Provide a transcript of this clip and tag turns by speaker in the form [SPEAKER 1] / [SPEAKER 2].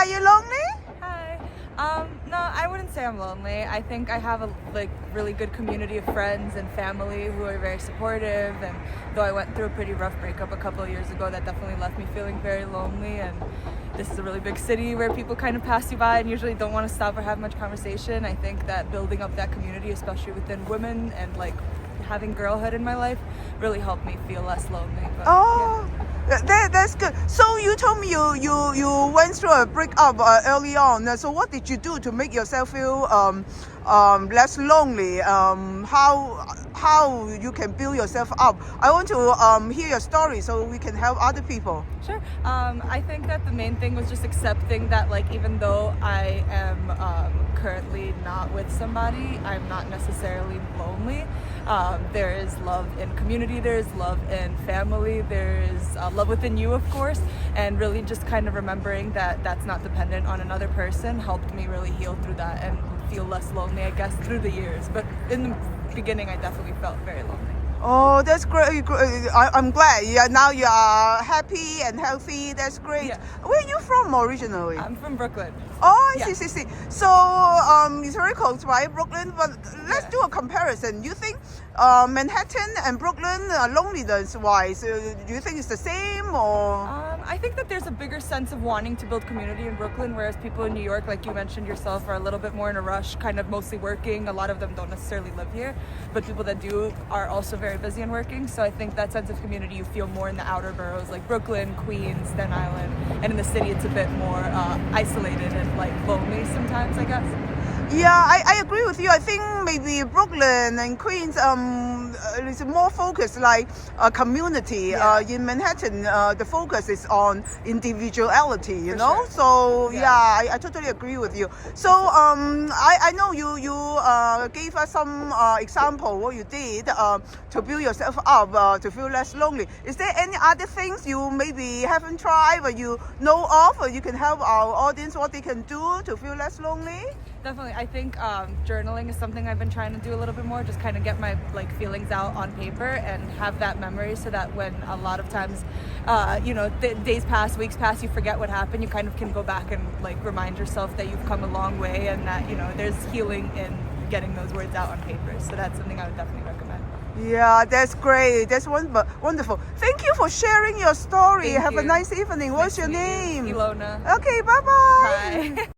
[SPEAKER 1] Are you lonely?
[SPEAKER 2] Hi. No, I wouldn't say I'm lonely. I think I have a really good community of friends and family who are very supportive. And though I went through a pretty rough breakup a couple of years ago, that definitely left me feeling very lonely. And this is a really big city where people kind of pass you by and usually don't want to stop or have much conversation. I think that building up that community, especially within women and having girlhood in my life, really helped me feel less lonely. But,
[SPEAKER 1] Oh, that's good. So you told me you went through a breakup early on. So what did you do to make yourself feel less lonely? How you can build yourself up? I want to hear your story so we can help other people.
[SPEAKER 2] Sure. I think that the main thing was just accepting that, even though I am currently not with somebody, I'm not necessarily lonely. There is love in community, there is love in family, there is love within you, of course, and really just kind of remembering that that's not dependent on another person helped me really heal through that and feel less lonely, I guess, through the years. But in the beginning, I definitely felt very lonely.
[SPEAKER 1] Oh, that's great. I'm glad. Yeah, now you are happy and healthy. That's great.
[SPEAKER 2] Yeah.
[SPEAKER 1] Where are you from originally?
[SPEAKER 2] I'm from Brooklyn.
[SPEAKER 1] Oh, I
[SPEAKER 2] Yeah.
[SPEAKER 1] see. So, it's very close, right, Brooklyn? But let's
[SPEAKER 2] Yeah.
[SPEAKER 1] do a comparison. You think Manhattan and Brooklyn, loneliness-wise, do you think it's the same or?
[SPEAKER 2] I think that there's a bigger sense of wanting to build community in Brooklyn, whereas people in New York, like you mentioned yourself, are a little bit more in a rush, kind of mostly working. A lot of them don't necessarily live here, but people that do are also very busy and working. So I think that sense of community you feel more in the outer boroughs like Brooklyn, Queens, Staten Island, and in the city it's a bit more isolated and lonely sometimes, I guess.
[SPEAKER 1] Yeah, I agree with you. I think maybe Brooklyn and Queens is more focused like a community.
[SPEAKER 2] Yeah.
[SPEAKER 1] In Manhattan, the focus is on individuality, you
[SPEAKER 2] For
[SPEAKER 1] know?
[SPEAKER 2] sure.
[SPEAKER 1] So
[SPEAKER 2] Yeah.
[SPEAKER 1] yeah, I totally agree with you. So I know you gave us some example what you did to build yourself up to feel less lonely. Is there any other things you maybe haven't tried or you know of, or you can help our audience what they can do to feel less lonely?
[SPEAKER 2] Definitely. I think journaling is something I've been trying to do a little bit more, just kind of get my feelings out on paper and have that memory so that when a lot of times, days pass, weeks pass, you forget what happened, you kind of can go back and remind yourself that you've come a long way and that, there's healing in getting those words out on paper. So that's something I would definitely recommend.
[SPEAKER 1] Yeah, that's great. That's wonderful. Thank you for sharing your story.
[SPEAKER 2] Thank
[SPEAKER 1] Have a
[SPEAKER 2] you.
[SPEAKER 1] nice evening. What's
[SPEAKER 2] Nice
[SPEAKER 1] your
[SPEAKER 2] to meet you.
[SPEAKER 1] name?
[SPEAKER 2] Ilona.
[SPEAKER 1] Okay, bye-bye.
[SPEAKER 2] Hi.